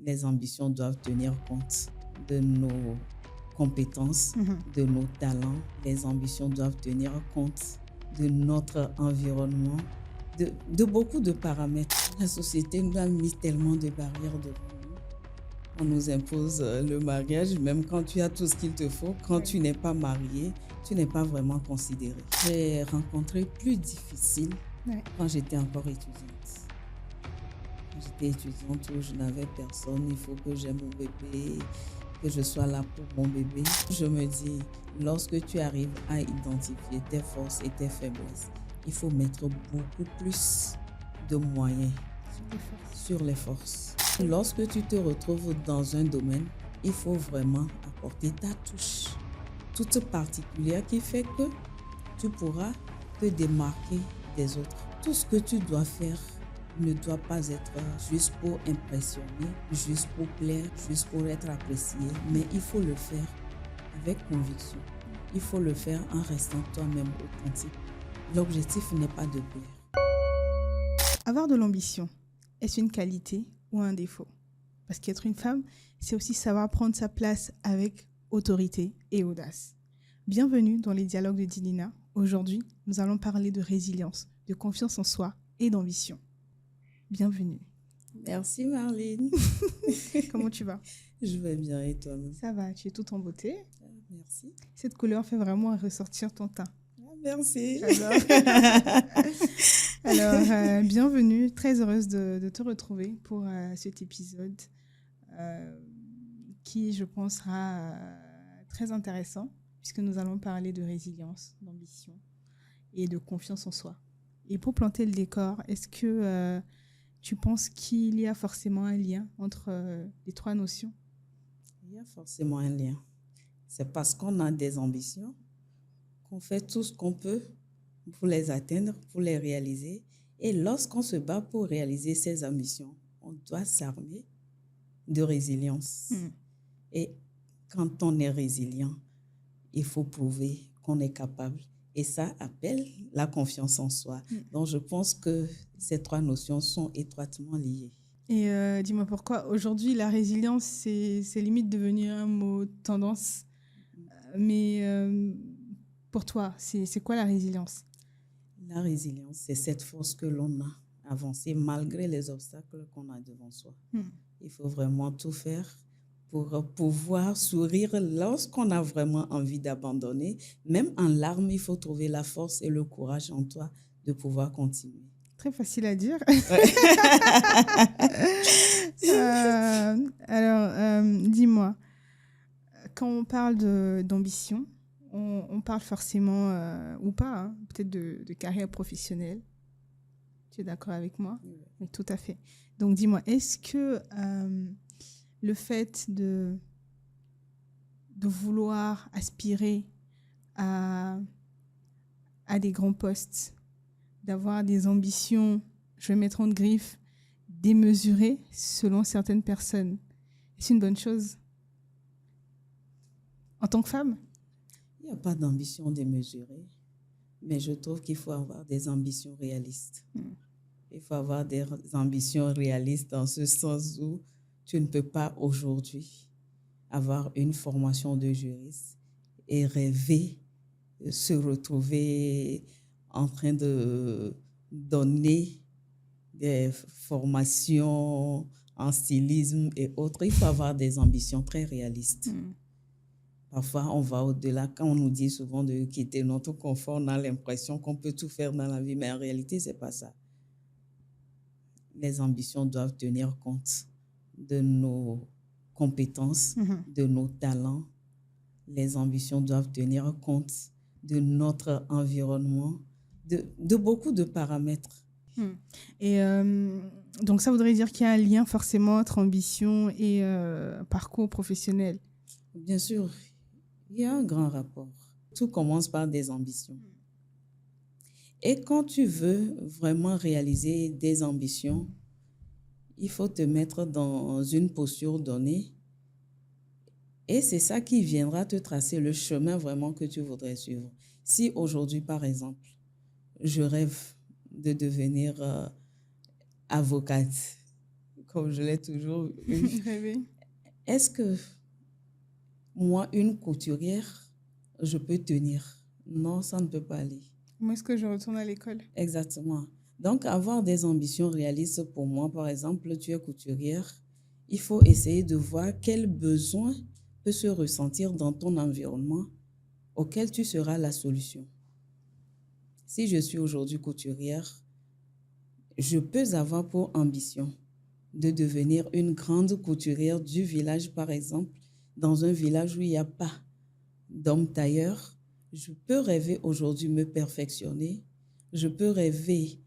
les ambitions doivent tenir compte de nos compétences, de nos talents. Les ambitions doivent tenir compte de notre environnement, de beaucoup de paramètres. La société nous a mis tellement de barrières devant nous. On nous impose le mariage, même quand tu as tout ce qu'il te faut. Quand tu n'es pas marié, tu n'es pas vraiment considéré. J'ai rencontré plus difficile quand j'étais encore étudiante. Quand j'étais étudiante, je n'avais personne. Il faut que j'aime mon bébé, que je sois là pour mon bébé. Je me dis, lorsque tu arrives à identifier tes forces et tes faiblesses, il faut mettre beaucoup plus de moyens sur les forces. Lorsque tu te retrouves dans un domaine, il faut vraiment apporter ta touche toute particulière qui fait que tu pourras te démarquer des autres. Tout ce que tu dois faire ne doit pas être juste pour impressionner, juste pour plaire, juste pour être apprécié, mais il faut le faire avec conviction. Il faut le faire en restant toi-même authentique. L'objectif n'est pas de plaire. Avoir de l'ambition, est-ce une qualité ou un défaut? Parce qu'être une femme, c'est aussi savoir prendre sa place avec autorité et audace. Bienvenue dans les dialogues de Dilina. Aujourd'hui, nous allons parler de résilience, de confiance en soi et d'ambition. Bienvenue. Merci Marlene. Comment tu vas? Je vais bien et toi-même? Ça va, tu es toute en beauté. Merci. Cette couleur fait vraiment ressortir ton teint. Merci. J'adore. Alors, bienvenue, très heureuse de te retrouver pour cet épisode qui, je pense, sera très intéressant puisque nous allons parler de résilience, d'ambition et de confiance en soi. Et pour planter le décor, est-ce que tu penses qu'il y a forcément un lien entre les trois notions? Il y a forcément un lien. C'est parce qu'on a des ambitions qu'on fait tout ce qu'on peut pour les atteindre, pour les réaliser. Et lorsqu'on se bat pour réaliser ces ambitions, on doit s'armer de résilience. Et quand on est résilient, il faut prouver qu'on est capable. Et ça appelle la confiance en soi. Donc, je pense que ces trois notions sont étroitement liées. Et dis-moi pourquoi aujourd'hui, la résilience, c'est limite devenu un mot tendance. Mais pour toi, c'est quoi la résilience? La résilience, c'est cette force que l'on a à avancer malgré les obstacles qu'on a devant soi. Il faut vraiment tout faire pour pouvoir sourire lorsqu'on a vraiment envie d'abandonner. Même en larmes, il faut trouver la force et le courage en toi de pouvoir continuer. Très facile à dire. Dis-moi, quand on parle d'ambition, on parle forcément, ou pas, hein, peut-être de carrière professionnelle. Tu es d'accord avec moi? Oui, tout à fait. Donc, dis-moi, est-ce que le fait de vouloir aspirer à des grands postes, d'avoir des ambitions, je vais mettre en griffe, démesurées selon certaines personnes, c'est une bonne chose en tant que femme? Il n'y a pas d'ambition démesurée, mais je trouve qu'il faut avoir des ambitions réalistes. Il faut avoir des ambitions réalistes dans ce sens où tu ne peux pas aujourd'hui avoir une formation de juriste et rêver se retrouver en train de donner des formations en stylisme et autres. Il faut avoir des ambitions très réalistes. Parfois, on va au-delà. Quand on nous dit souvent de quitter notre confort, on a l'impression qu'on peut tout faire dans la vie, mais en réalité, ce n'est pas ça. Les ambitions doivent tenir compte de nos compétences, de nos talents. Les ambitions doivent tenir compte de notre environnement, de beaucoup de paramètres. Et donc, ça voudrait dire qu'il y a un lien forcément entre ambition et parcours professionnel? Bien sûr, il y a un grand rapport. Tout commence par des ambitions. Et quand tu veux vraiment réaliser des ambitions, il faut te mettre dans une posture donnée. Et c'est ça qui viendra te tracer le chemin vraiment que tu voudrais suivre. Si aujourd'hui, par exemple, je rêve de devenir avocate, comme je l'ai toujours eu. Rêver. Est-ce que moi, une couturière, je peux tenir? Non, ça ne peut pas aller. Moi, est-ce que je retourne à l'école? Exactement. Donc, avoir des ambitions réalistes pour moi, par exemple, tu es couturière, il faut essayer de voir quel besoin peut se ressentir dans ton environnement auquel tu seras la solution. Si je suis aujourd'hui couturière, je peux avoir pour ambition de devenir une grande couturière du village, par exemple, dans un village où il n'y a pas d'homme tailleur. Je peux rêver aujourd'hui me perfectionner. Je peux rêver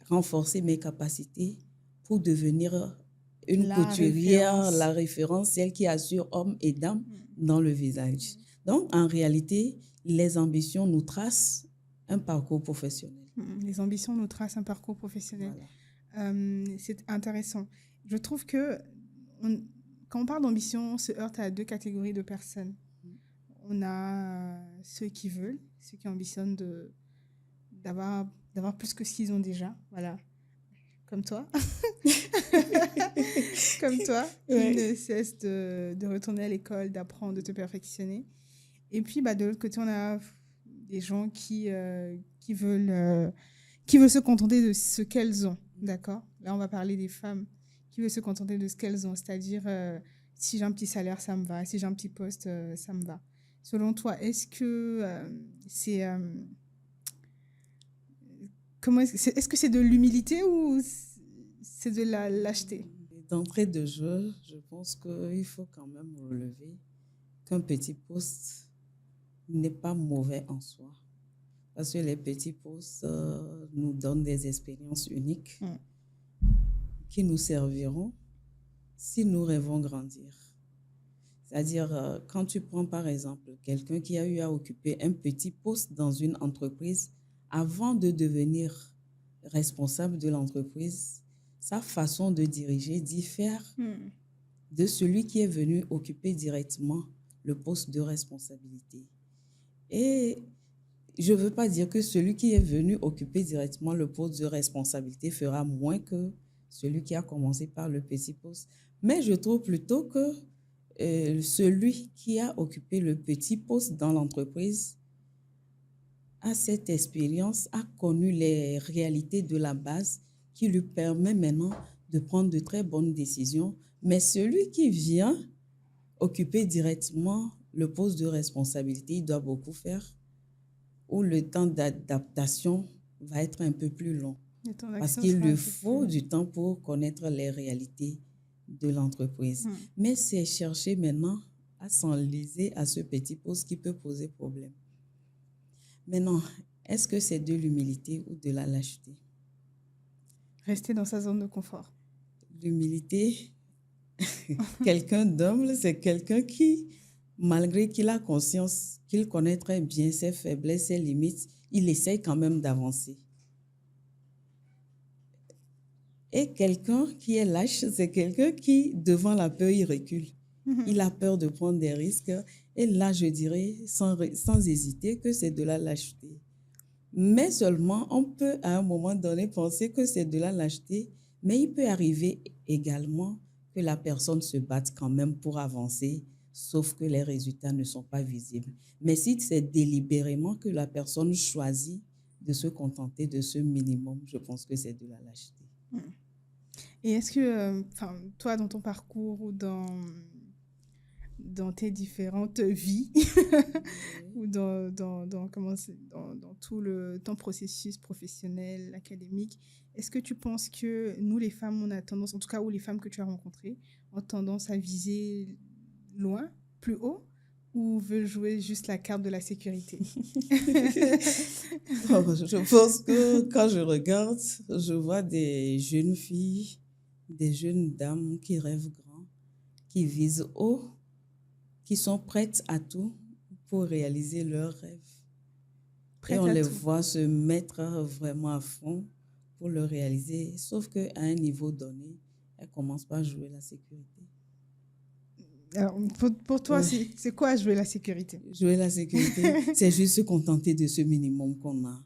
renforcer mes capacités pour devenir une couturière, la référence, celle qui assure hommes et dames dans le village. Donc, en réalité, les ambitions nous tracent un parcours professionnel. Les ambitions nous tracent un parcours professionnel. Voilà. C'est intéressant. Je trouve que quand on parle d'ambition, on se heurte à deux catégories de personnes. On a ceux qui veulent, ceux qui ambitionnent d'avoir plus que ce qu'ils ont déjà. Voilà. Comme toi. Comme toi. Ouais. Qui ne cesse de retourner à l'école, d'apprendre, de te perfectionner. Et puis, de l'autre côté, on a des gens qui veulent se contenter de ce qu'elles ont. D'accord ? Là, on va parler des femmes qui veulent se contenter de ce qu'elles ont. C'est-à-dire, si j'ai un petit salaire, ça me va. Si j'ai un petit poste, ça me va. Selon toi, est-ce que c'est... est-ce que c'est de l'humilité ou c'est de la lâcheté ? D'entrée de jeu, je pense qu'il faut quand même relever qu'un petit poste n'est pas mauvais en soi. Parce que les petits postes nous donnent des expériences uniques qui nous serviront si nous rêvons grandir. C'est-à-dire, quand tu prends par exemple quelqu'un qui a eu à occuper un petit poste dans une entreprise, avant de devenir responsable de l'entreprise, sa façon de diriger diffère de celui qui est venu occuper directement le poste de responsabilité. Et je ne veux pas dire que celui qui est venu occuper directement le poste de responsabilité fera moins que celui qui a commencé par le petit poste. Mais je trouve plutôt que celui qui a occupé le petit poste dans l'entreprise a cette expérience, a connu les réalités de la base qui lui permet maintenant de prendre de très bonnes décisions. Mais celui qui vient occuper directement le poste de responsabilité, il doit beaucoup faire, où le temps d'adaptation va être un peu plus long. Parce qu'il lui faut du temps pour connaître les réalités de l'entreprise. Mais c'est chercher maintenant à s'enliser à ce petit poste qui peut poser problème. Maintenant, est-ce que c'est de l'humilité ou de la lâcheté? Rester dans sa zone de confort. L'humilité, quelqu'un d'humble, c'est quelqu'un qui, malgré qu'il a conscience, qu'il connaît très bien ses faiblesses, ses limites, il essaye quand même d'avancer. Et quelqu'un qui est lâche, c'est quelqu'un qui, devant la peur, il recule. Il a peur de prendre des risques. Et là, je dirais, sans hésiter, que c'est de la lâcheté. Mais seulement, on peut à un moment donné penser que c'est de la lâcheté, mais il peut arriver également que la personne se batte quand même pour avancer, sauf que les résultats ne sont pas visibles. Mais si c'est délibérément que la personne choisit de se contenter de ce minimum, je pense que c'est de la lâcheté. Et est-ce que, toi, dans ton parcours ou dans tes différentes vies ou dans tout ton processus professionnel, académique, est-ce que tu penses que nous, les femmes, on a tendance, en tout cas, ou les femmes que tu as rencontrées, ont tendance à viser loin, plus haut, ou veulent jouer juste la carte de la sécurité? Je pense que quand je regarde, je vois des jeunes filles, des jeunes dames qui rêvent grand, qui visent haut, qui sont prêtes à tout pour réaliser leurs rêves. Et on les voit se mettre vraiment à fond pour le réaliser, sauf qu'à un niveau donné, elles commencent par jouer la sécurité. Alors, pour toi, c'est quoi jouer la sécurité? Jouer la sécurité, c'est juste se contenter de ce minimum qu'on a.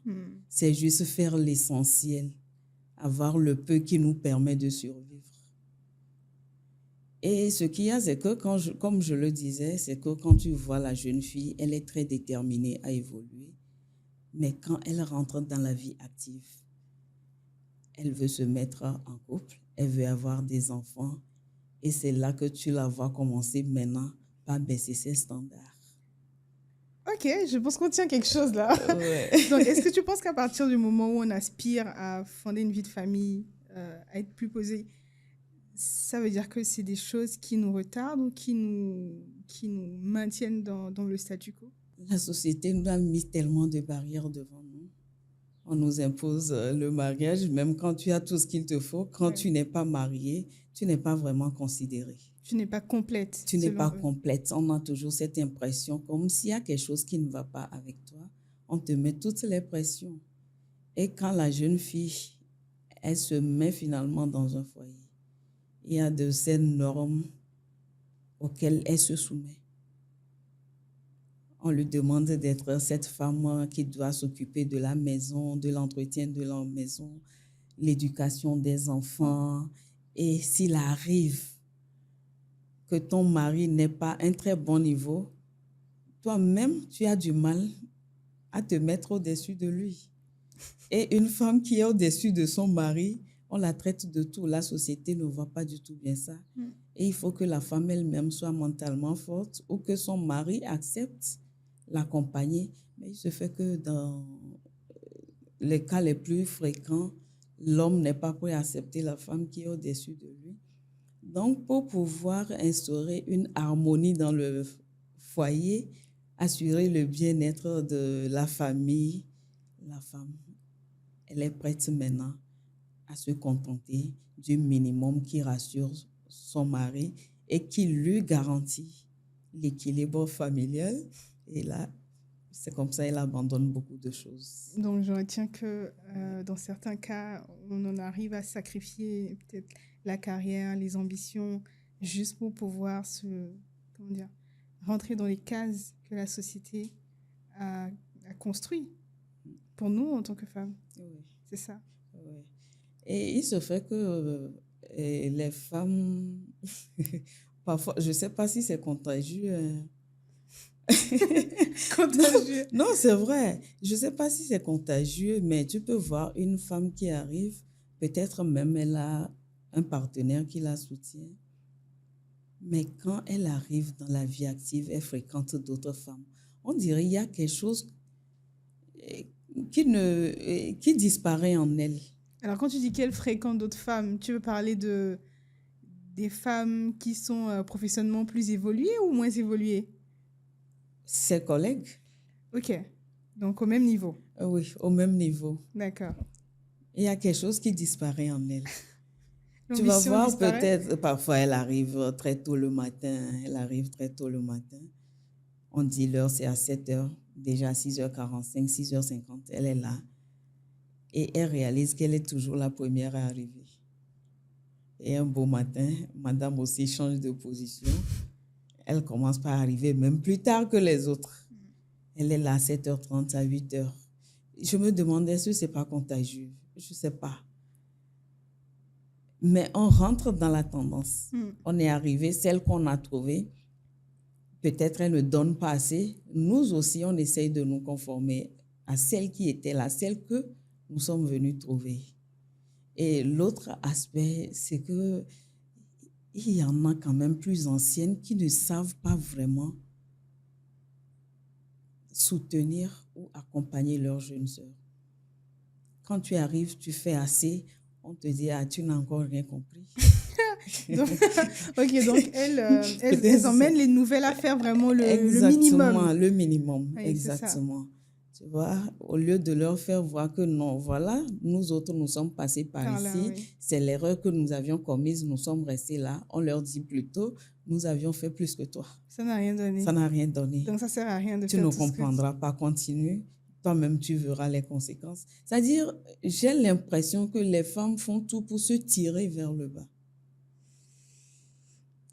C'est juste faire l'essentiel, avoir le peu qui nous permet de survivre. Et ce qu'il y a, c'est que, comme je le disais, c'est que quand tu vois la jeune fille, elle est très déterminée à évoluer. Mais quand elle rentre dans la vie active, elle veut se mettre en couple, elle veut avoir des enfants. Et c'est là que tu la vois commencer maintenant par baisser ses standards. Ok, je pense qu'on tient quelque chose là. Ouais. Donc, est-ce que tu penses qu'à partir du moment où on aspire à fonder une vie de famille, à être plus posé, ça veut dire que c'est des choses qui nous retardent ou qui nous maintiennent dans le statu quo? La société nous a mis tellement de barrières devant nous. On nous impose le mariage, même quand tu as tout ce qu'il te faut. Quand Ouais. tu n'es pas marié, tu n'es pas vraiment considéré. Tu n'es pas complète. Tu n'es selon pas eux. complète. On a toujours cette impression, comme s'il y a quelque chose qui ne va pas avec toi, on te met toutes les pressions. Et quand la jeune fille, elle se met finalement dans un foyer, il y a de ces normes auxquelles elle se soumet. On lui demande d'être cette femme qui doit s'occuper de la maison, de l'entretien de la maison, l'éducation des enfants. Et s'il arrive que ton mari n'ait pas un très bon niveau, toi-même, tu as du mal à te mettre au-dessus de lui. Et une femme qui est au-dessus de son mari, on la traite de tout. La société ne voit pas du tout bien ça. Et il faut que la femme elle-même soit mentalement forte ou que son mari accepte l'accompagner. Mais il se fait que dans les cas les plus fréquents, l'homme n'est pas prêt à accepter la femme qui est au-dessus de lui. Donc, pour pouvoir instaurer une harmonie dans le foyer, assurer le bien-être de la famille, la femme, elle est prête maintenant à se contenter du minimum qui rassure son mari et qui lui garantit l'équilibre familial. Et là, c'est comme ça qu'elle abandonne beaucoup de choses. Donc, je retiens que dans certains cas, on en arrive à sacrifier peut-être la carrière, les ambitions, juste pour pouvoir rentrer dans les cases que la société a construit pour nous en tant que femmes. Oui. C'est ça. Oui. Et il se fait que les femmes, parfois, je ne sais pas si c'est contagieux. Contagieux. Non, c'est vrai. Je ne sais pas si c'est contagieux, mais tu peux voir une femme qui arrive, peut-être même elle a un partenaire qui la soutient, mais quand elle arrive dans la vie active, elle fréquente d'autres femmes. On dirait qu'il y a quelque chose qui disparaît en elle. Alors, quand tu dis qu'elle fréquente d'autres femmes, tu veux parler des femmes qui sont professionnellement plus évoluées ou moins évoluées? Ses collègues. Ok. Donc, au même niveau. Oui, au même niveau. D'accord. Il y a quelque chose qui disparaît en elle. Tu vas L'ambition voir disparaît? peut-être, parfois elle arrive très tôt le matin. Elle arrive très tôt le matin. On dit l'heure, c'est à 7 heures. Déjà à 6h45, 6h50, elle est là. Et elle réalise qu'elle est toujours la première à arriver. Et un beau matin, madame aussi change de position. Elle commence par arriver même plus tard que les autres. Elle est là à 7h30, à 8h. Je me demandais si ce n'est pas contagieux. Je ne sais pas. Mais on rentre dans la tendance. On est arrivé, celle qu'on a trouvée, peut-être elle ne donne pas assez. Nous aussi, on essaye de nous conformer à celle qui était là, celle que nous sommes venus trouver. Et l'autre aspect, c'est que il y en a quand même plus anciennes qui ne savent pas vraiment soutenir ou accompagner leurs jeunes sœurs. Quand tu arrives, tu fais assez, on te dit, ah, tu n'as encore rien compris. Donc, ok, donc elles emmènent les nouvelles à faire vraiment le minimum. Exactement, le minimum, Oui, exactement. Tu vois, au lieu de leur faire voir que non, voilà, nous autres, nous sommes passés par ici, là, oui. C'est l'erreur que nous avions commise, nous sommes restés là. On leur dit plutôt, nous avions fait plus que toi. Ça n'a rien donné. Ça n'a rien donné. Donc, ça ne sert à rien de tu faire ne tout ce que comprendras pas, continue. Toi-même, tu verras les conséquences. C'est-à-dire, j'ai l'impression que les femmes font tout pour se tirer vers le bas.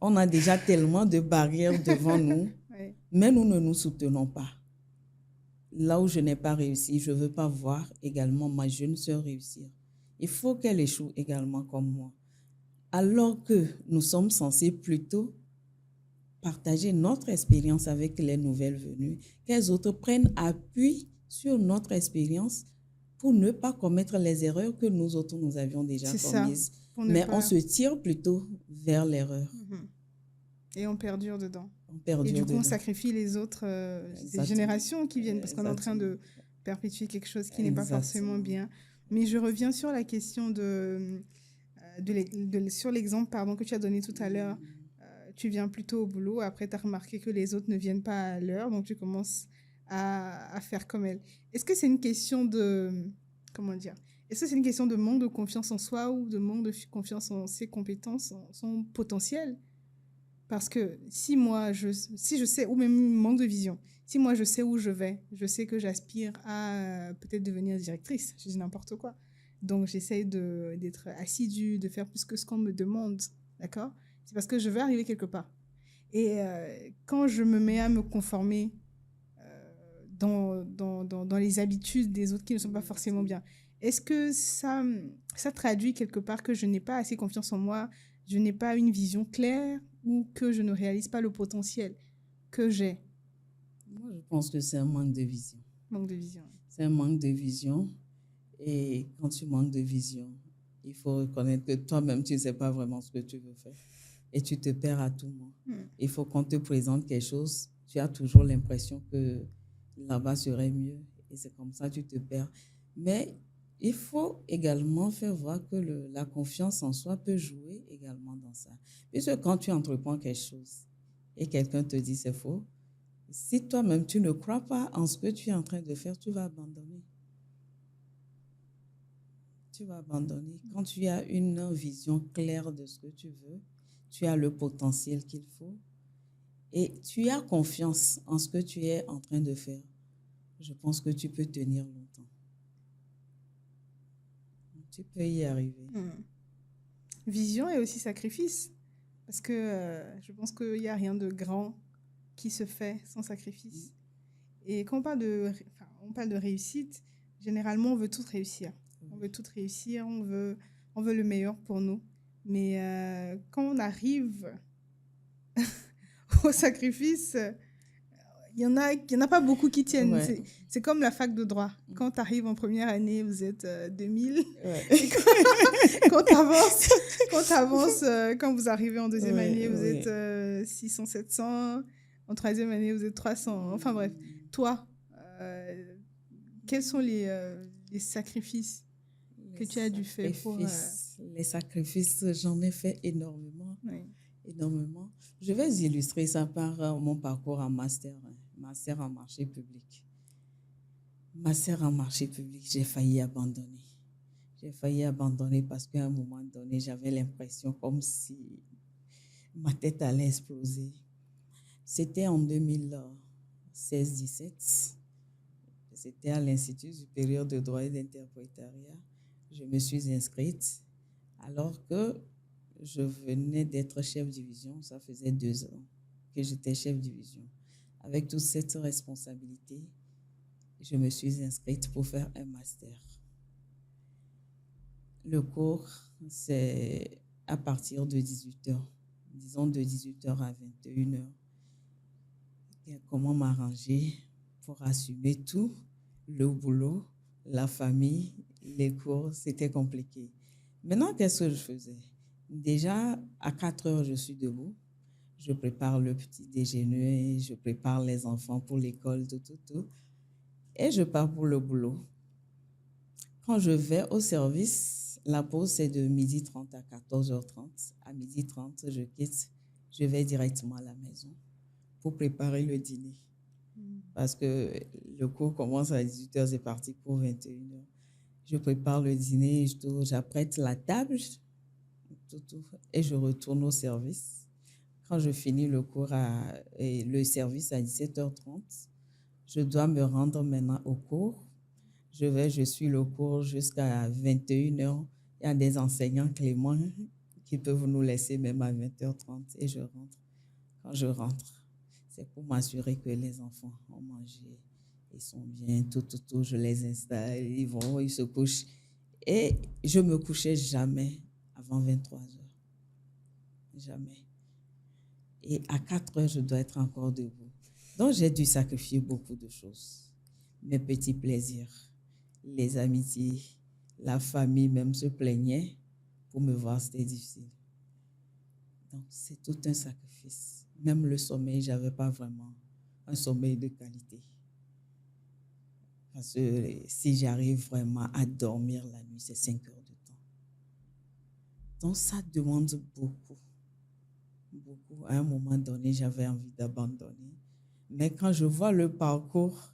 On a déjà tellement de barrières devant nous, Oui. mais nous ne nous soutenons pas. Là où je n'ai pas réussi, je ne veux pas voir également ma jeune sœur réussir. Il faut qu'elle échoue également comme moi. alors que nous sommes censés plutôt partager notre expérience avec les nouvelles venues, qu'elles autres prennent appui sur notre expérience pour ne pas commettre les erreurs que nous autres nous avions déjà commises. Mais on se tire plutôt vers l'erreur. Et on perdure dedans. Et du coup, on sacrifie les autres des générations qui viennent parce qu'on est en train de perpétuer quelque chose qui n'est pas forcément bien. Mais je reviens sur la question sur l'exemple que tu as donné tout à l'heure. Tu viens plutôt au boulot, après tu as remarqué que les autres ne viennent pas à l'heure, donc tu commences à faire comme elles. Est-ce que c'est une question de... Comment dire ? Est-ce que c'est une question de manque de confiance en soi ou de manque de confiance en ses compétences, en son potentiel ? Parce que si je sais, ou même manque de vision, si moi je sais où je vais, je sais que j'aspire à peut-être devenir directrice, je dis n'importe quoi. Donc j'essaie d'être assidue, de faire plus que ce qu'on me demande, d'accord ? C'est parce que je veux arriver quelque part. Et quand je me mets à me conformer dans les habitudes des autres qui ne sont pas forcément bien, est-ce que ça traduit quelque part que je n'ai pas assez confiance en moi, je n'ai pas une vision claire ou que je ne réalise pas le potentiel que j'ai? Moi, je pense que c'est un manque de vision. Manque de vision. C'est un manque de vision. Et quand tu manques de vision, il faut reconnaître que toi-même, tu ne sais pas vraiment ce que tu veux faire. Et tu te perds à tout moment. Il faut qu'on te présente quelque chose. Tu as toujours l'impression que là-bas serait mieux. Et c'est comme ça que tu te perds. Mais il faut également faire voir que la confiance en soi peut jouer également dans ça. Puisque quand tu entreprends quelque chose et quelqu'un te dit c'est faux, si toi-même tu ne crois pas en ce que tu es en train de faire, tu vas abandonner. Tu vas abandonner. Quand tu as une vision claire de ce que tu veux, tu as le potentiel qu'il faut et tu as confiance en ce que tu es en train de faire, je pense que tu peux tenir longtemps. Tu peux y arriver. Vision et aussi sacrifice. Parce que je pense qu'il n'y a rien de grand qui se fait sans sacrifice. Et quand on parle de réussite, généralement, on veut tout réussir. On veut tout réussir, on veut le meilleur pour nous. Mais quand on arrive au sacrifice, il y en a pas beaucoup qui tiennent. Ouais. C'est comme la fac de droit. Quand tu arrives en première année, vous êtes 2000. Ouais. Quand tu avances, quand vous arrivez en deuxième année, vous êtes 600, 700. En troisième année, vous êtes 300. Enfin bref, toi, quels sont les sacrifices que tu as dû faire pour... Les sacrifices, j'en ai fait énormément. Oui. Énormément. Je vais illustrer ça par mon parcours en master en marché public. Master en marché public, j'ai failli abandonner. J'ai failli abandonner parce qu'à un moment donné, j'avais l'impression comme si ma tête allait exploser. C'était en 2016-17. C'était à l'Institut supérieur de droit et d'interprétariat. Je me suis inscrite alors que je venais d'être chef de division. Ça faisait 2 ans que j'étais chef de division. Avec toute cette responsabilité, je me suis inscrite pour faire un master. Le cours, c'est à partir de 18h. Disons de 18h à 21h. Comment m'arranger pour assumer tout, le boulot, la famille, les cours, c'était compliqué. Maintenant, qu'est-ce que je faisais? Déjà, à 4h, je suis debout. Je prépare le petit déjeuner, je prépare les enfants pour l'école, tout. Et je pars pour le boulot. Quand je vais au service, la pause, c'est de 12h30 à 14h30. À 12h30, je quitte. Je vais directement à la maison pour préparer le dîner. Parce que le cours commence à 18h, c'est parti pour 21h. Je prépare le dîner, j'apprête la table, tout, et je retourne au service. Quand je finis le service à 17h30, je dois me rendre maintenant au cours. Je suis le cours jusqu'à 21h. Il y a des enseignants cléments qui peuvent nous laisser même à 20h30 et je rentre. Quand je rentre, c'est pour m'assurer que les enfants ont mangé, ils sont bien, tout, je les installe, ils se couchent. Et je ne me couchais jamais avant 23h. Jamais. Et à 4 heures, je dois être encore debout. Donc, j'ai dû sacrifier beaucoup de choses. Mes petits plaisirs, les amitiés, la famille même se plaignait pour me voir, c'était difficile. Donc, c'est tout un sacrifice. Même le sommeil, je n'avais pas vraiment un sommeil de qualité. Parce que si j'arrive vraiment à dormir la nuit, c'est 5 heures de temps. Donc, ça demande beaucoup. Beaucoup. À un moment donné, j'avais envie d'abandonner. Mais quand je vois le parcours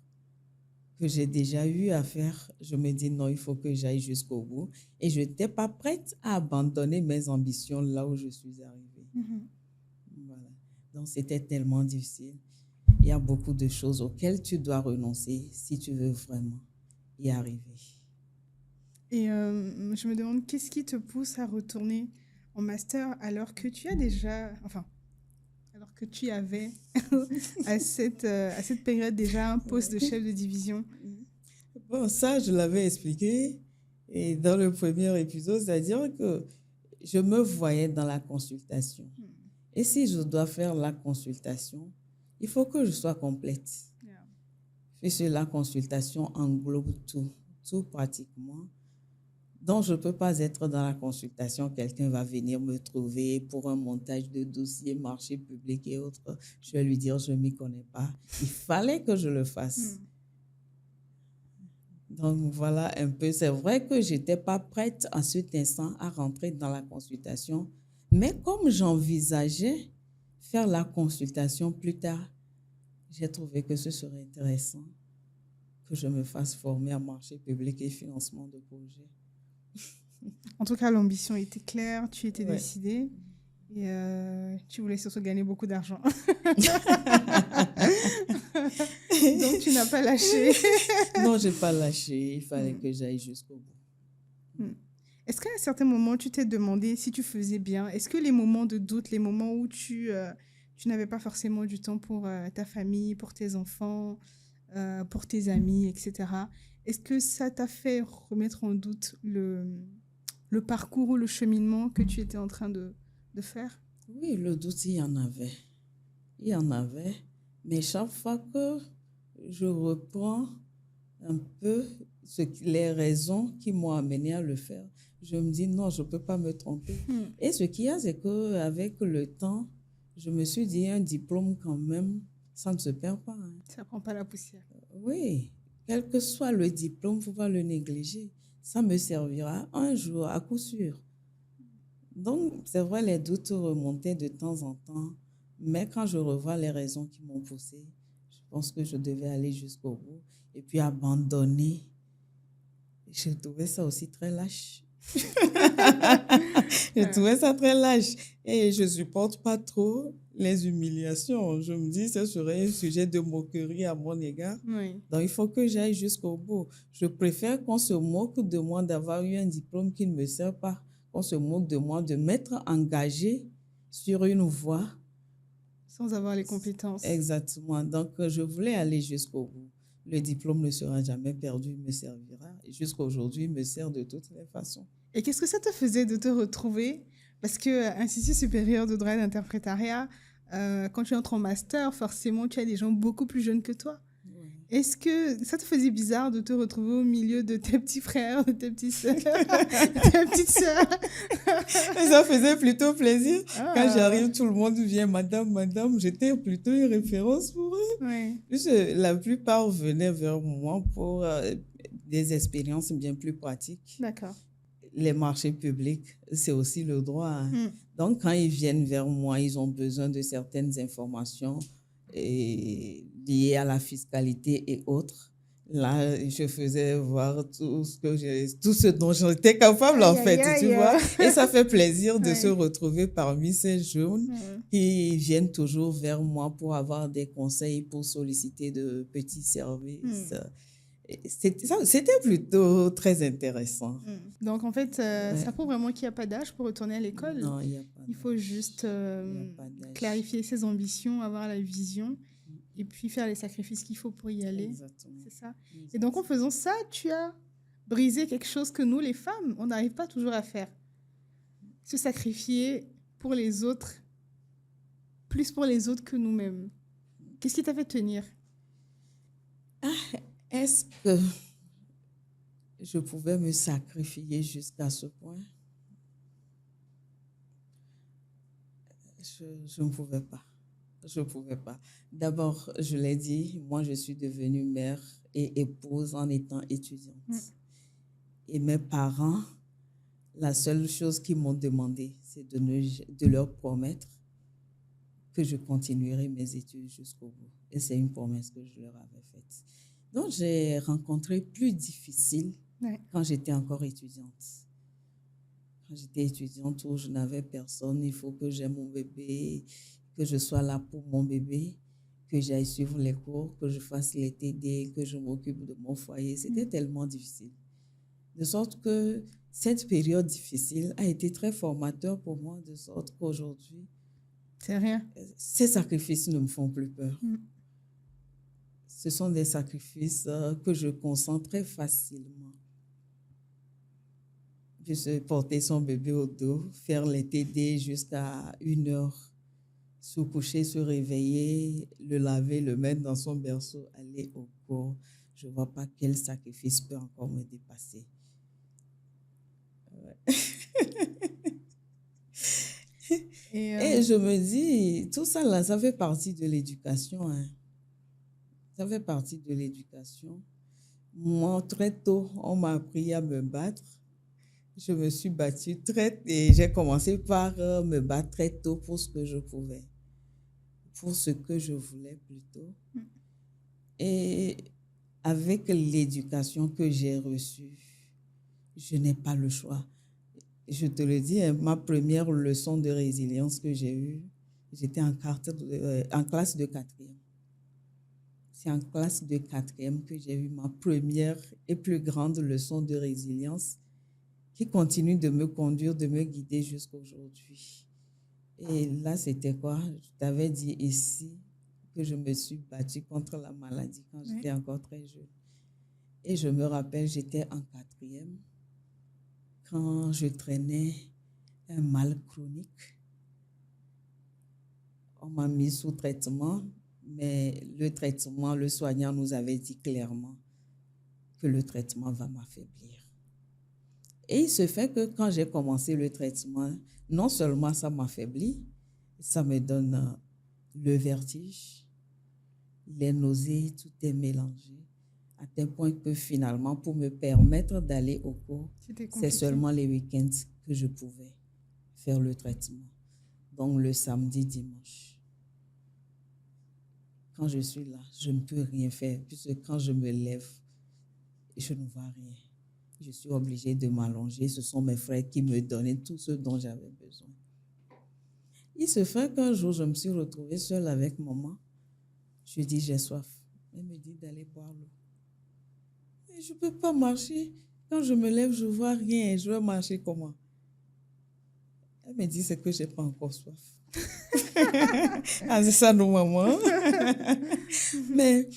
que j'ai déjà eu à faire, je me dis non, il faut que j'aille jusqu'au bout. Et je n'étais pas prête à abandonner mes ambitions là où je suis arrivée. Voilà. Donc, c'était tellement difficile. Il y a beaucoup de choses auxquelles tu dois renoncer si tu veux vraiment y arriver. Et je me demande, qu'est-ce qui te pousse à retourner en master alors que tu as déjà, alors que tu avais à cette période déjà un poste de chef de division? Bon, ça, je l'avais expliqué et dans le premier épisode, c'est-à-dire que je me voyais dans la consultation. Et si je dois faire la consultation, il faut que je sois complète. Puisque la consultation englobe tout pratiquement. Donc, je ne peux pas être dans la consultation, quelqu'un va venir me trouver pour un montage de dossier, marché public et autres. Je vais lui dire, je ne m'y connais pas. Il fallait que je le fasse. Donc, voilà un peu. C'est vrai que je n'étais pas prête à cet instant à rentrer dans la consultation. Mais comme j'envisageais faire la consultation plus tard, j'ai trouvé que ce serait intéressant que je me fasse former en marché public et financement de projets. En tout cas, l'ambition était claire, tu étais décidée et tu voulais surtout gagner beaucoup d'argent. Donc, tu n'as pas lâché. Non, je n'ai pas lâché. Il fallait que j'aille jusqu'au bout. Est-ce qu'à un certain moment, tu t'es demandé si tu faisais bien? Est-ce que les moments de doute, les moments où tu n'avais pas forcément du temps pour ta famille, pour tes enfants, pour tes amis, etc., est-ce que ça t'a fait remettre en doute le parcours ou le cheminement que tu étais en train de faire? Oui, le doute, il y en avait. Il y en avait. Mais chaque fois que je reprends un peu les raisons qui m'ont amené à le faire, je me dis non, je ne peux pas me tromper. Et ce qu'il y a, c'est qu'avec le temps, je me suis dit un diplôme quand même, ça ne se perd pas. Hein. Ça ne prend pas la poussière. Oui, quel que soit le diplôme, il ne faut pas le négliger. Ça me servira un jour, à coup sûr. Donc, c'est vrai, les doutes remontaient de temps en temps. Mais quand je revois les raisons qui m'ont poussé, je pense que je devais aller jusqu'au bout. Et puis abandonner, je trouvais ça aussi très lâche. Je trouvais ça très lâche. Et je ne supporte pas trop les humiliations. Je me dis, ce serait un sujet de moquerie à mon égard. Oui. Donc, il faut que j'aille jusqu'au bout. Je préfère qu'on se moque de moi d'avoir eu un diplôme qui ne me sert pas. Qu'on se moque de moi de m'être engagée sur une voie. Sans avoir les compétences. Exactement. Donc, je voulais aller jusqu'au bout. Le diplôme ne sera jamais perdu, il me servira. Et jusqu'à aujourd'hui, il me sert de toutes les façons. Et qu'est-ce que ça te faisait de te retrouver? Parce que Institut supérieur de droit et d'interprétariat, quand tu entres en master, forcément, tu as des gens beaucoup plus jeunes que toi. Oui. Est-ce que ça te faisait bizarre de te retrouver au milieu de tes petits frères, de tes petites sœurs, tes petites sœurs? Ça faisait plutôt plaisir. Ah. Quand j'arrive, tout le monde vient, madame, madame. J'étais plutôt une référence pour eux. Oui. La plupart venaient vers moi pour des expériences bien plus pratiques. D'accord. Les marchés publics, c'est aussi le droit. Hein. Donc, quand ils viennent vers moi, ils ont besoin de certaines informations liées à la fiscalité et autres. Là, je faisais voir tout ce dont j'étais capable, tu vois. Et ça fait plaisir de se retrouver parmi ces jeunes qui viennent toujours vers moi pour avoir des conseils, pour solliciter de petits services. C'était plutôt très intéressant. Donc, en fait, ça prouve vraiment qu'il n'y a pas d'âge pour retourner à l'école. Non, il n'y a pas d'âge. Il faut juste clarifier ses ambitions, avoir la vision et puis faire les sacrifices qu'il faut pour y aller. Exactement. C'est ça. Exactement. Et donc, en faisant ça, tu as brisé quelque chose que nous, les femmes, on n'arrive pas toujours à faire. Se sacrifier pour les autres, plus pour les autres que nous-mêmes. Qu'est-ce qui t'a fait tenir? Est-ce que je pouvais me sacrifier jusqu'à ce point? Je ne pouvais pas. Je ne pouvais pas. D'abord, je l'ai dit, moi, je suis devenue mère et épouse en étant étudiante. Et mes parents, la seule chose qu'ils m'ont demandé, c'est de leur promettre que je continuerai mes études jusqu'au bout. Et c'est une promesse que je leur avais faite. Donc, j'ai rencontré plus difficile quand j'étais encore étudiante. Quand j'étais étudiante où je n'avais personne, il faut que j'aie mon bébé, que je sois là pour mon bébé, que j'aille suivre les cours, que je fasse les TD, que je m'occupe de mon foyer. C'était tellement difficile. De sorte que cette période difficile a été très formateur pour moi, de sorte qu'aujourd'hui, c'est rien. Ces sacrifices ne me font plus peur. Ce sont des sacrifices que je consens très facilement. Juste porter son bébé au dos, faire les TD jusqu'à 1 heure, se coucher, se réveiller, le laver, le mettre dans son berceau, aller au cours. Je ne vois pas quel sacrifice peut encore me dépasser. Ouais. Et je me dis, tout ça là, ça fait partie de l'éducation. Hein. Ça fait partie de l'éducation. Moi, très tôt, on m'a appris à me battre. Je me suis battue et j'ai commencé par me battre très tôt pour ce que je pouvais, pour ce que je voulais plutôt. Et avec l'éducation que j'ai reçue, je n'ai pas le choix. Je te le dis, ma première leçon de résilience que j'ai eue, j'étais en classe de 4e. C'est en classe de 4e que j'ai eu ma première et plus grande leçon de résilience qui continue de me conduire, de me guider jusqu'à aujourd'hui. Et là, c'était quoi? Je t'avais dit ici que je me suis battue contre la maladie quand j'étais encore très jeune. Et je me rappelle, j'étais en 4e quand je traînais un mal chronique. On m'a mis sous traitement, mais le traitement, le soignant nous avait dit clairement que le traitement va m'affaiblir. Et il se fait que quand j'ai commencé le traitement, non seulement ça m'affaiblit, ça me donne le vertige, les nausées, tout est mélangé, à tel point que finalement, pour me permettre d'aller au cours, c'est seulement les week-ends que je pouvais faire le traitement. Donc le samedi, dimanche. Quand je suis là, je ne peux rien faire, puisque quand je me lève, je ne vois rien. Je suis obligée de m'allonger. Ce sont mes frères qui me donnaient tout ce dont j'avais besoin. Il se fait qu'un jour, je me suis retrouvée seule avec maman. Je dis, j'ai soif. Elle me dit d'aller boire l'eau. Et je ne peux pas marcher. Quand je me lève, je ne vois rien. Je vais marcher comment? Elle me dit, c'est que je n'ai pas encore soif. Ah, c'est ça, nos mamans. Mais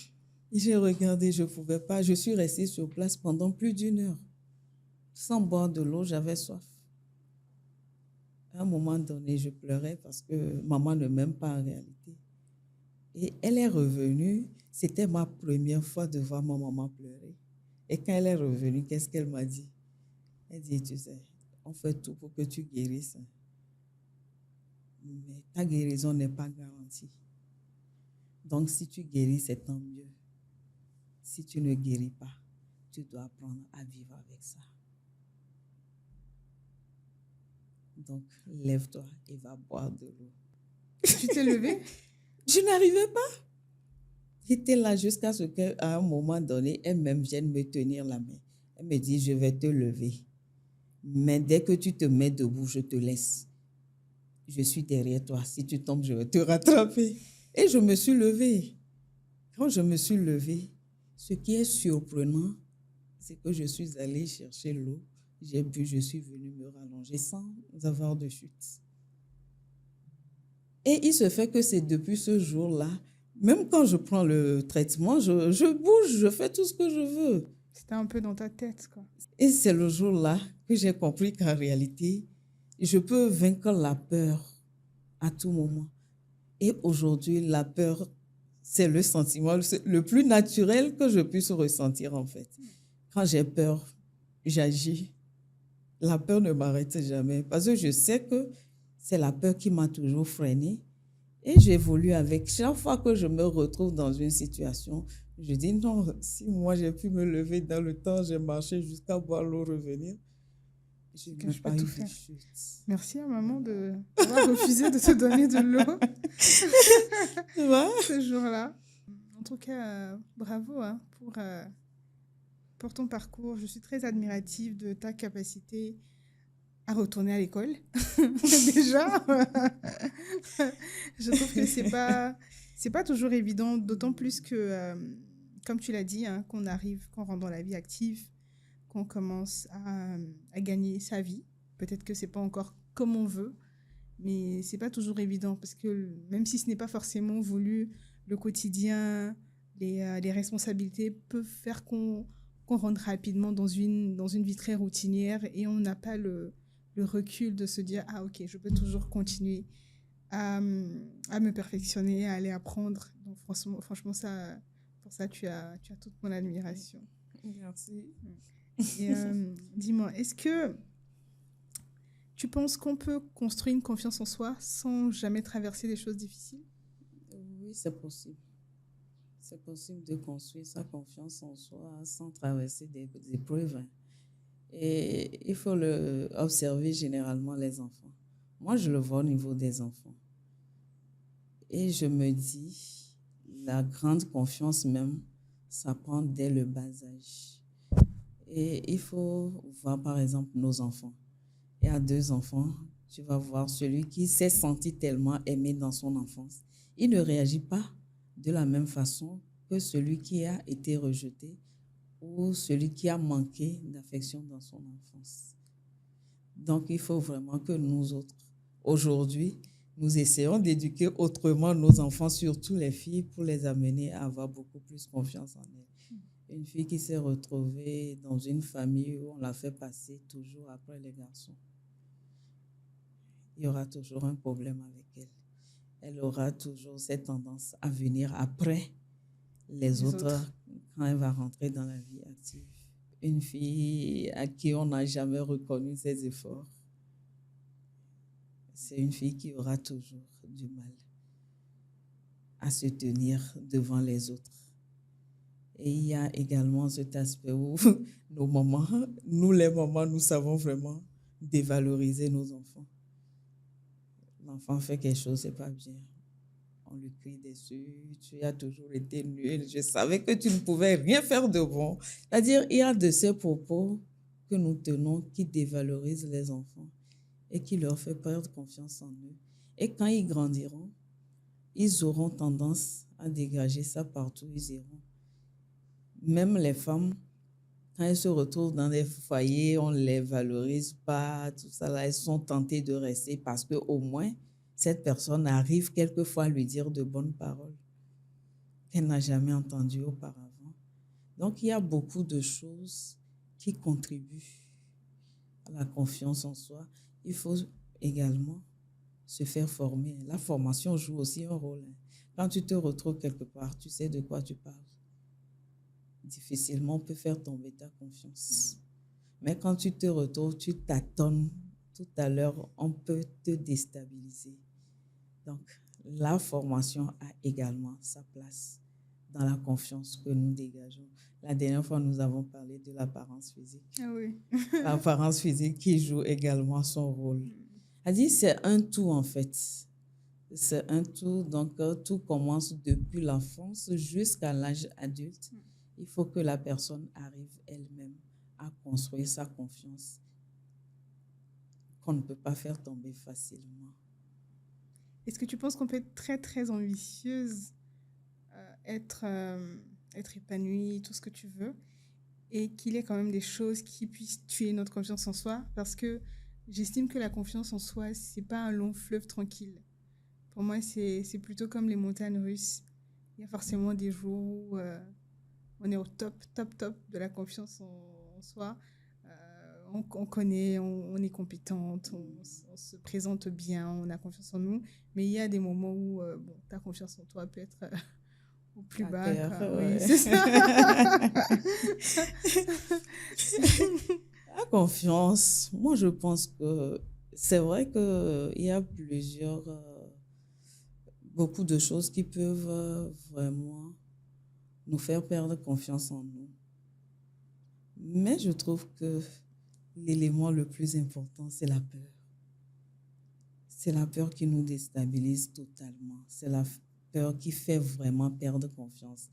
j'ai regardé, je ne pouvais pas. Je suis restée sur place pendant plus d'1 heure. Sans boire de l'eau, j'avais soif. À un moment donné, je pleurais parce que maman ne m'aime pas en réalité. Et elle est revenue. C'était ma première fois de voir ma maman pleurer. Et quand elle est revenue, qu'est-ce qu'elle m'a dit? Elle dit, tu sais, on fait tout pour que tu guérisses. Mais ta guérison n'est pas garantie. Donc, si tu guéris, c'est tant mieux. Si tu ne guéris pas, tu dois apprendre à vivre avec ça. Donc, lève-toi et va boire de l'eau. Tu t'es levée? Je n'arrivais pas. J'étais là jusqu'à ce qu'à un moment donné, elle-même vienne me tenir la main. Elle me dit, je vais te lever. Mais dès que tu te mets debout, je te laisse. Je suis derrière toi. Si tu tombes, je vais te rattraper. Et je me suis levée. Quand je me suis levée, ce qui est surprenant, c'est que je suis allée chercher l'eau. J'ai bu, je suis venue me rallonger sans avoir de chute. Et il se fait que c'est depuis ce jour-là, même quand je prends le traitement, je bouge, je fais tout ce que je veux. C'était un peu dans ta tête, quoi. Et c'est le jour-là que j'ai compris qu'en réalité, je peux vaincre la peur à tout moment. Et aujourd'hui, la peur, c'est le sentiment le plus naturel que je puisse ressentir en fait. Quand j'ai peur, j'agis. La peur ne m'arrête jamais parce que je sais que c'est la peur qui m'a toujours freinée et j'évolue avec. Chaque fois que je me retrouve dans une situation, je dis non, si moi j'ai pu me lever dans le temps, j'ai marché jusqu'à voir l'eau revenir, je n'ai pas eu de chute. Merci à maman d'avoir refusé de te donner de l'eau Tu vois? ce jour-là. En tout cas, bravo hein, pour ton parcours. Je suis très admirative de ta capacité à retourner à l'école. Déjà, je trouve que c'est pas toujours évident, d'autant plus que, comme tu l'as dit, hein, qu'on rentre dans la vie active, qu'on commence à gagner sa vie. Peut-être que c'est pas encore comme on veut, mais c'est pas toujours évident parce que même si ce n'est pas forcément voulu, le quotidien, les responsabilités peuvent faire qu'on rentre rapidement dans une vie très routinière et on n'a pas le recul de se dire ah ok, je peux toujours continuer à me perfectionner, à aller apprendre. Donc franchement ça, pour ça tu as toute mon admiration. Merci. Et dis-moi, est-ce que tu penses qu'on peut construire une confiance en soi sans jamais traverser des choses difficiles? Oui, c'est possible. C'est possible de construire sa confiance en soi sans traverser des épreuves. Et il faut observer généralement les enfants. Moi, je le vois au niveau des enfants. Et je me dis, la grande confiance même s'apprend dès le bas âge. Et il faut voir par exemple nos enfants. Il y a 2 enfants, tu vas voir celui qui s'est senti tellement aimé dans son enfance. Il ne réagit pas de la même façon que celui qui a été rejeté ou celui qui a manqué d'affection dans son enfance. Donc, il faut vraiment que nous autres, aujourd'hui, nous essayons d'éduquer autrement nos enfants, surtout les filles, pour les amener à avoir beaucoup plus confiance en elles. Une fille qui s'est retrouvée dans une famille où on l'a fait passer toujours après les garçons, il y aura toujours un problème avec elle. Elle aura toujours cette tendance à venir après les autres quand elle va rentrer dans la vie active. Une fille à qui on n'a jamais reconnu ses efforts, c'est une fille qui aura toujours du mal à se tenir devant les autres. Et il y a également cet aspect où nos mamans, nous les mamans, nous savons vraiment dévaloriser nos enfants. L'enfant fait quelque chose, c'est pas bien. On lui crie dessus, tu as toujours été nul, je savais que tu ne pouvais rien faire de bon. C'est-à-dire, il y a de ces propos que nous tenons qui dévalorisent les enfants et qui leur fait perdre confiance en eux. Et quand ils grandiront, ils auront tendance à dégager ça partout où ils iront. Même les femmes, quand elles se retrouvent dans des foyers, on ne les valorise pas, tout ça là, elles sont tentées de rester parce qu'au moins, cette personne arrive quelquefois à lui dire de bonnes paroles qu'elle n'a jamais entendues auparavant. Donc, il y a beaucoup de choses qui contribuent à la confiance en soi. Il faut également se faire former. La formation joue aussi un rôle. Quand tu te retrouves quelque part, tu sais de quoi tu parles. Difficilement, on peut faire tomber ta confiance. Mais quand tu te retrouves, tu tâtonnes, tout à l'heure, on peut te déstabiliser. Donc, la formation a également sa place dans la confiance que nous dégageons. La dernière fois, nous avons parlé de l'apparence physique. Ah oui. L'apparence physique qui joue également son rôle. C'est-à-dire, c'est un tout en fait. C'est un tout, donc tout commence depuis l'enfance jusqu'à l'âge adulte. Il faut que la personne arrive elle-même à construire sa confiance qu'on ne peut pas faire tomber facilement. Est-ce que tu penses qu'on peut être très, très ambitieuse, être épanouie, tout ce que tu veux, et qu'il y ait quand même des choses qui puissent tuer notre confiance en soi? Parce que j'estime que la confiance en soi, c'est pas un long fleuve tranquille. Pour moi, c'est plutôt comme les montagnes russes. Il y a forcément des jours où on est au top de la confiance en soi. on connaît, on est compétente, on se présente bien, on a confiance en nous. Mais il y a des moments où ta confiance en toi peut être au plus À bas. terre, Quoi. ouais. Oui, c'est ça. La confiance, moi je pense que c'est vrai qu'il y a beaucoup de choses qui peuvent vraiment nous faire perdre confiance en nous. Mais je trouve que l'élément le plus important, c'est la peur. C'est la peur qui nous déstabilise totalement. C'est la peur qui fait vraiment perdre confiance.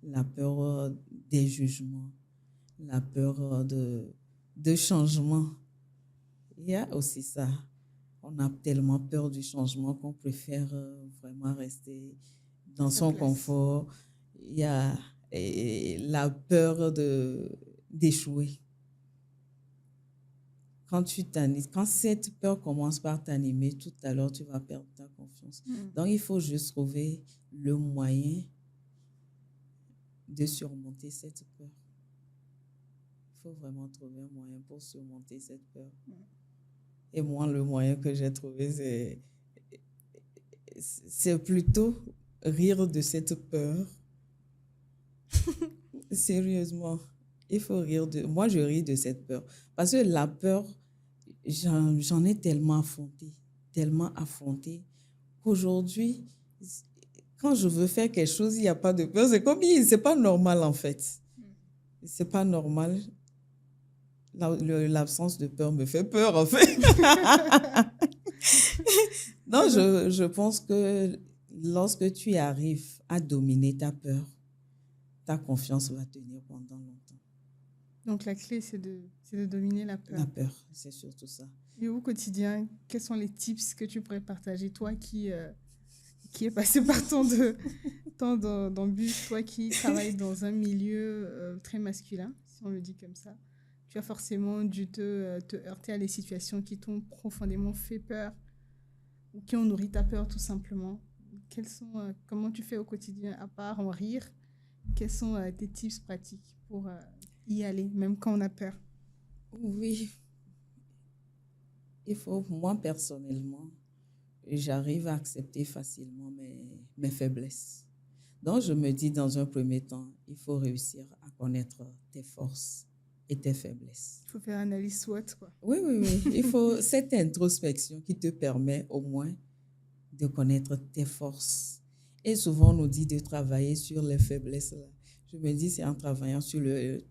La peur des jugements, la peur de changement. Il y a aussi ça. On a tellement peur du changement qu'on préfère vraiment rester dans son confort. Il y a la peur d'échouer. Quand cette peur commence par t'animer, tout à l'heure, tu vas perdre ta confiance. Donc, il faut juste trouver le moyen de surmonter cette peur. Il faut vraiment trouver un moyen pour surmonter cette peur. Et moi, le moyen que j'ai trouvé, c'est plutôt rire de cette peur. Sérieusement, il faut rire de... Moi, je ris de cette peur. Parce que la peur, j'en ai tellement affronté, qu'aujourd'hui, quand je veux faire quelque chose, il n'y a pas de peur. C'est comme si c'est pas normal, en fait. C'est pas normal. L'absence de peur me fait peur, en fait. Non, je pense que lorsque tu arrives à dominer ta peur, ta confiance va tenir pendant longtemps. Donc, la clé, c'est de dominer la peur. La peur, c'est surtout ça. Et au quotidien, quels sont les tips que tu pourrais partager, toi qui est passé par tant d'embûches, toi qui travailles dans un milieu très masculin, si on le dit comme ça. Tu as forcément dû te heurter à des situations qui t'ont profondément fait peur ou qui ont nourri ta peur tout simplement. Comment tu fais au quotidien, à part en rire? Quels sont tes tips pratiques pour y aller, même quand on a peur? Oui. Moi, personnellement, j'arrive à accepter facilement mes faiblesses. Donc, je me dis, dans un premier temps, il faut réussir à connaître tes forces et tes faiblesses. Il faut faire une analyse SWOT, quoi. Oui. Il faut cette introspection qui te permet au moins de connaître tes forces. Et souvent, on nous dit de travailler sur les faiblesses. Là. Je me dis, c'est en travaillant sur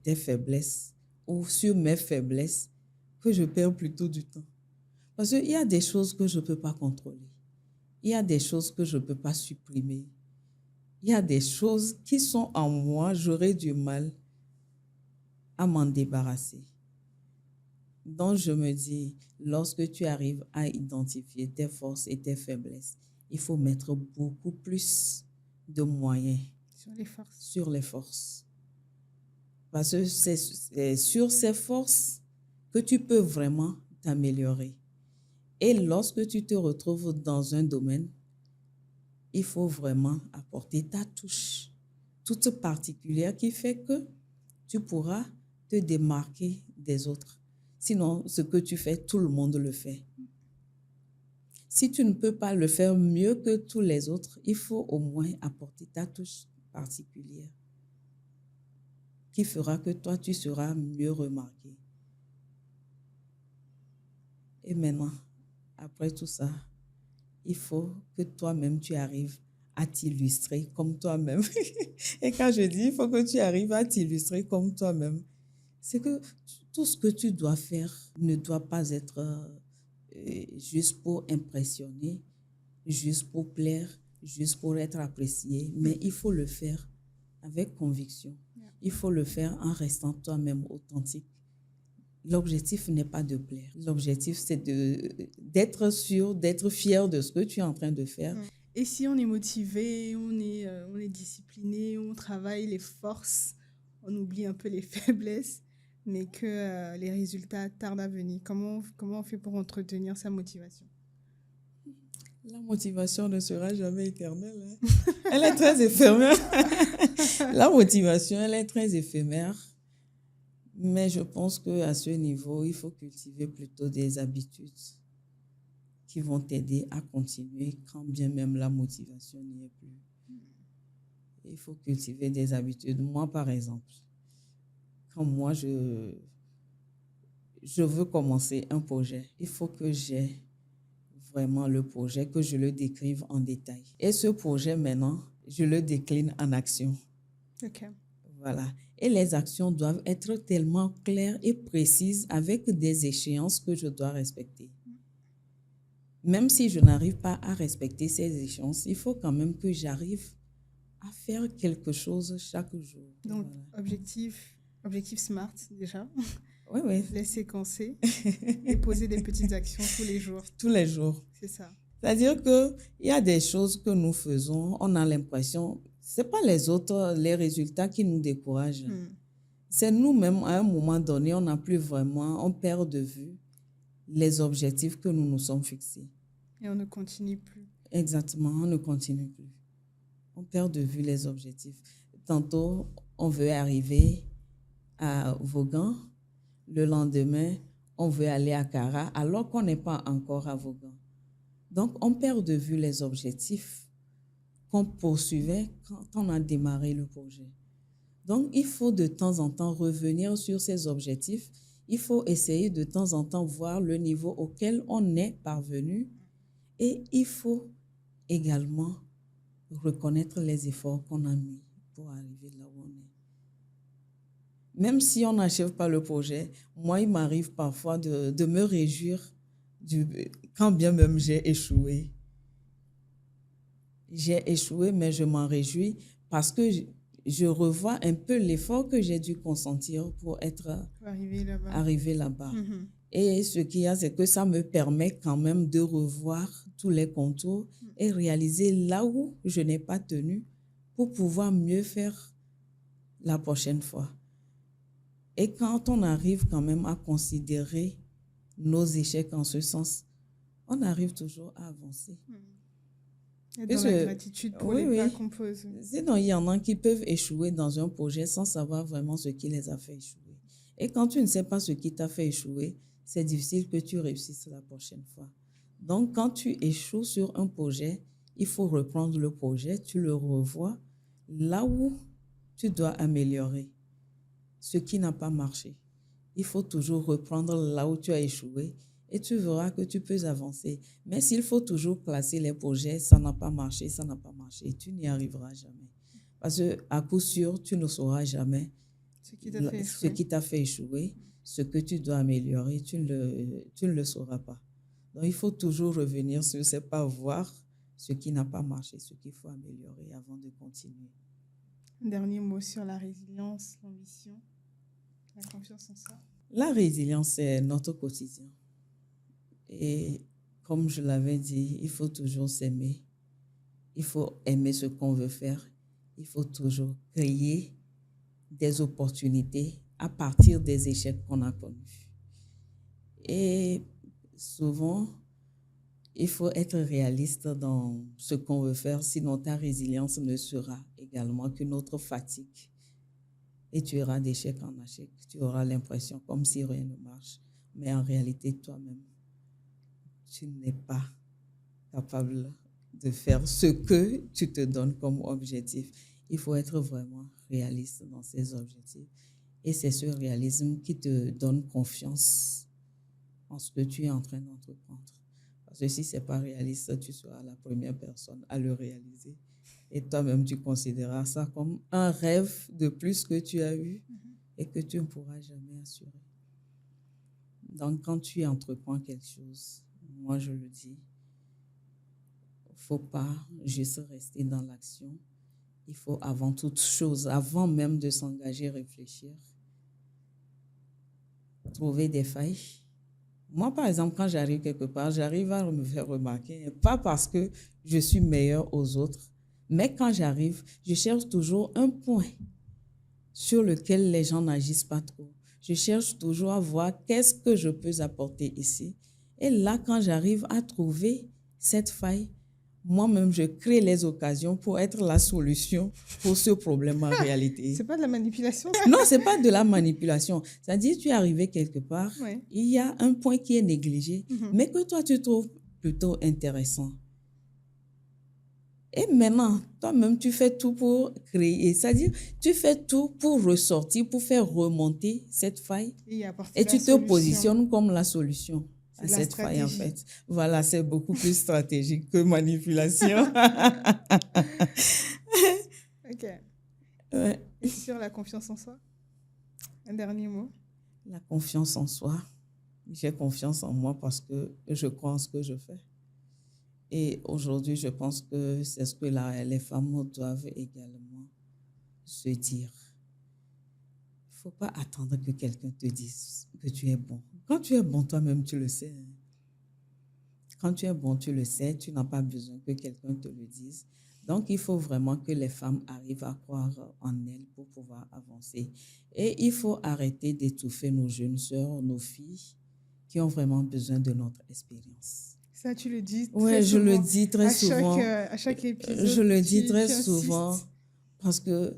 tes faiblesses ou sur mes faiblesses que je perds plutôt du temps. Parce qu'il y a des choses que je ne peux pas contrôler. Il y a des choses que je ne peux pas supprimer. Il y a des choses qui sont en moi, j'aurais du mal à m'en débarrasser. Donc, je me dis, lorsque tu arrives à identifier tes forces et tes faiblesses, il faut mettre beaucoup plus de moyens sur les forces. Parce que c'est sur ces forces que tu peux vraiment t'améliorer. Et lorsque tu te retrouves dans un domaine, il faut vraiment apporter ta touche toute particulière qui fait que tu pourras te démarquer des autres. Sinon, ce que tu fais, tout le monde le fait. Si tu ne peux pas le faire mieux que tous les autres, il faut au moins apporter ta touche particulière qui fera que toi, tu seras mieux remarqué. Et maintenant, après tout ça, il faut que toi-même, tu arrives à t'illustrer comme toi-même. Et quand je dis, il faut que tu arrives à t'illustrer comme toi-même, c'est que tout ce que tu dois faire ne doit pas être juste pour impressionner, juste pour plaire, juste pour être apprécié, mais il faut le faire avec conviction. Il faut le faire en restant toi-même authentique. L'objectif n'est pas de plaire. L'objectif, c'est d'être sûr, d'être fier de ce que tu es en train de faire. Et si on est motivé, on est discipliné, on travaille les forces, on oublie un peu les faiblesses, mais que les résultats tardent à venir. Comment on fait pour entretenir sa motivation? La motivation ne sera jamais éternelle. Hein. Elle est très éphémère. La motivation, elle est très éphémère. Mais je pense qu'à ce niveau, il faut cultiver plutôt des habitudes qui vont t'aider à continuer quand bien même la motivation n'y est plus. Il faut cultiver des habitudes. Moi, par exemple, quand moi, je veux commencer un projet, il faut que j'ai vraiment le projet, que je le décrive en détail. Et ce projet, maintenant, je le décline en actions. OK. Voilà. Et les actions doivent être tellement claires et précises avec des échéances que je dois respecter. Même si je n'arrive pas à respecter ces échéances, il faut quand même que j'arrive à faire quelque chose chaque jour. Donc, voilà. objectif SMART déjà. Oui, oui. Les séquencer et poser des petites actions tous les jours. Tous les jours. C'est ça. C'est-à-dire qu'il y a des choses que nous faisons, on a l'impression, ce n'est pas les autres, les résultats qui nous découragent. C'est nous-mêmes, à un moment donné, on n'a plus vraiment, on perd de vue les objectifs que nous nous sommes fixés. Et on ne continue plus. Exactement, on ne continue plus. On perd de vue les objectifs. Tantôt, on veut arriver à Vaughan. Le lendemain, on veut aller à Cara, alors qu'on n'est pas encore à Vaughan. Donc, on perd de vue les objectifs qu'on poursuivait quand on a démarré le projet. Donc, il faut de temps en temps revenir sur ces objectifs. Il faut essayer de temps en temps voir le niveau auquel on est parvenu. Et il faut également reconnaître les efforts qu'on a mis pour arriver là où on est. Même si on n'achève pas le projet, moi, il m'arrive parfois de me réjouir quand bien même j'ai échoué. J'ai échoué, mais je m'en réjouis parce que je revois un peu l'effort que j'ai dû consentir pour arriver là-bas. Et ce qu'il y a, c'est que ça me permet quand même de revoir tous les contours et réaliser là où je n'ai pas tenu pour pouvoir mieux faire la prochaine fois. Et quand on arrive quand même à considérer nos échecs en ce sens, on arrive toujours à avancer. Et dans la gratitude pour les pas qu'on pose. Sinon, il y en a qui peuvent échouer dans un projet sans savoir vraiment ce qui les a fait échouer. Et quand tu ne sais pas ce qui t'a fait échouer, c'est difficile que tu réussisses la prochaine fois. Donc, quand tu échoues sur un projet, il faut reprendre le projet, tu le revois là où tu dois améliorer ce qui n'a pas marché. Il faut toujours reprendre là où tu as échoué et tu verras que tu peux avancer. Mais s'il faut toujours classer les projets, ça n'a pas marché, tu n'y arriveras jamais. Parce qu'à coup sûr, tu ne sauras jamais ce qui t'a fait échouer, ce que tu dois améliorer, tu ne le sauras pas. Donc, il faut toujours revenir sur ce pas voir ce qui n'a pas marché, ce qu'il faut améliorer avant de continuer. Dernier mot sur la résilience, l'ambition, la confiance en soi. La résilience, c'est notre quotidien. Et comme je l'avais dit, il faut toujours s'aimer. Il faut aimer ce qu'on veut faire. Il faut toujours créer des opportunités à partir des échecs qu'on a connus. Et souvent, il faut être réaliste dans ce qu'on veut faire, sinon ta résilience ne sera également qu'une autre fatigue. Et tu iras d'échec en échec. Tu auras l'impression comme si rien ne marche. Mais en réalité, toi-même, tu n'es pas capable de faire ce que tu te donnes comme objectif. Il faut être vraiment réaliste dans ces objectifs. Et c'est ce réalisme qui te donne confiance en ce que tu es en train d'entreprendre. Parce que si ce n'est pas réaliste, tu seras la première personne à le réaliser. Et toi-même, tu considéreras ça comme un rêve de plus que tu as eu et que tu ne pourras jamais assurer. Donc, quand tu entreprends quelque chose, moi, je le dis, il ne faut pas juste rester dans l'action. Il faut avant toute chose, avant même de s'engager, réfléchir, trouver des failles. Moi, par exemple, quand j'arrive quelque part, j'arrive à me faire remarquer, pas parce que je suis meilleure aux autres, mais quand j'arrive, je cherche toujours un point sur lequel les gens n'agissent pas trop. Je cherche toujours à voir qu'est-ce que je peux apporter ici. Et là, quand j'arrive à trouver cette faille, moi-même, je crée les occasions pour être la solution pour ce problème en réalité. C'est pas de la manipulation? Non, c'est pas de la manipulation. C'est-à-dire, tu es arrivé quelque part, Ouais. il y a un point qui est négligé, mais que toi, tu trouves plutôt intéressant. Et maintenant, toi-même, tu fais tout pour créer. C'est-à-dire, tu fais tout pour ressortir, pour faire remonter cette faille. Et tu te positionnes comme la solution à cette faille, en fait. Voilà, c'est beaucoup plus stratégique que manipulation. OK. Ouais. Et sur la confiance en soi? Un dernier mot? La confiance en soi. J'ai confiance en moi parce que je crois en ce que je fais. Et aujourd'hui, je pense que c'est ce que les femmes doivent également se dire. Il ne faut pas attendre que quelqu'un te dise que tu es bon. Quand tu es bon, toi-même, tu le sais. Quand tu es bon, tu le sais. Tu n'as pas besoin que quelqu'un te le dise. Donc, il faut vraiment que les femmes arrivent à croire en elles pour pouvoir avancer. Et il faut arrêter d'étouffer nos jeunes sœurs, nos filles, qui ont vraiment besoin de notre expérience. Ça, tu le dis très souvent. Oui, je le dis très souvent. À chaque épisode. Je le dis très souvent parce que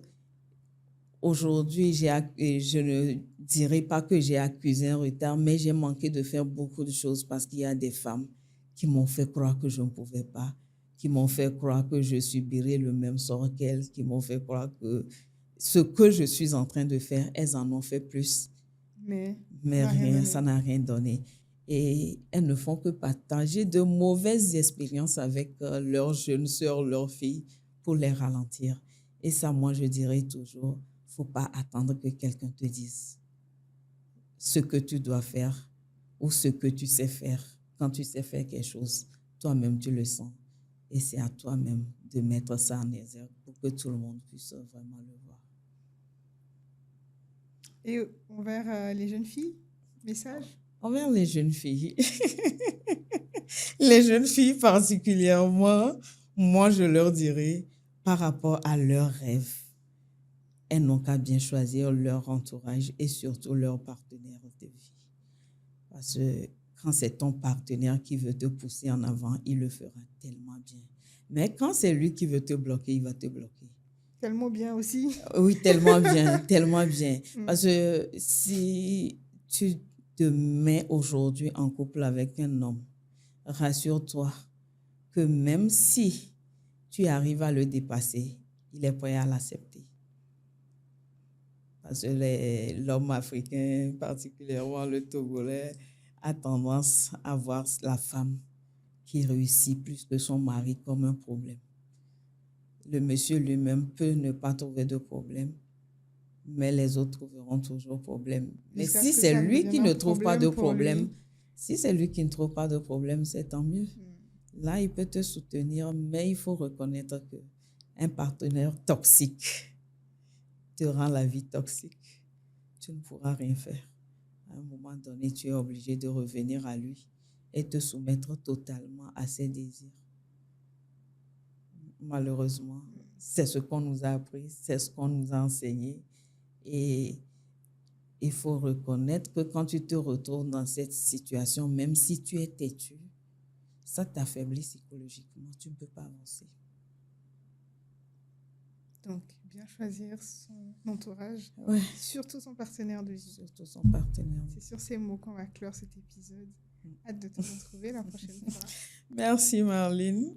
aujourd'hui, je ne dirais pas que j'ai accusé un retard, mais j'ai manqué de faire beaucoup de choses parce qu'il y a des femmes qui m'ont fait croire que je ne pouvais pas, qui m'ont fait croire que je subirais le même sort qu'elles, qui m'ont fait croire que ce que je suis en train de faire, elles en ont fait plus. Mais rien, ça n'a rien donné. Et elles ne font que partager de mauvaises expériences avec leurs jeunes sœurs, leurs filles, pour les ralentir. Et ça, moi, je dirais toujours, il ne faut pas attendre que quelqu'un te dise ce que tu dois faire ou ce que tu sais faire. Quand tu sais faire quelque chose, toi-même, tu le sens. Et c'est à toi-même de mettre ça en exergue pour que tout le monde puisse vraiment le voir. Et envers les jeunes filles, message? Envers les jeunes filles. Les jeunes filles particulièrement, moi, je leur dirais, par rapport à leurs rêves, elles n'ont qu'à bien choisir leur entourage et surtout leur partenaire de vie. Parce que quand c'est ton partenaire qui veut te pousser en avant, il le fera tellement bien. Mais quand c'est lui qui veut te bloquer, il va te bloquer. Tellement bien aussi. Oui, tellement bien, tellement bien. Parce que si tu te mets aujourd'hui en couple avec un homme, rassure-toi que même si tu arrives à le dépasser, il est prêt à l'accepter. Parce que l'homme africain, particulièrement le Togolais, a tendance à voir la femme qui réussit plus que son mari comme un problème. Le monsieur lui-même peut ne pas trouver de problème, mais les autres trouveront toujours problème. Mais si c'est lui qui ne trouve pas de problème, si c'est lui qui ne trouve pas de problème, c'est tant mieux. Là, il peut te soutenir, mais il faut reconnaître qu'un partenaire toxique te rend la vie toxique. Tu ne pourras rien faire. À un moment donné, tu es obligé de revenir à lui et te soumettre totalement à ses désirs. Malheureusement, c'est ce qu'on nous a appris, c'est ce qu'on nous a enseigné. Et il faut reconnaître que quand tu te retrouves dans cette situation, même si tu es têtu, ça t'affaiblit psychologiquement. Tu ne peux pas avancer. Donc, bien choisir son entourage, surtout son partenaire de vie. Surtout son partenaire. C'est sur ces mots qu'on va clore cet épisode. Hâte de te retrouver la prochaine fois. Merci Marlene.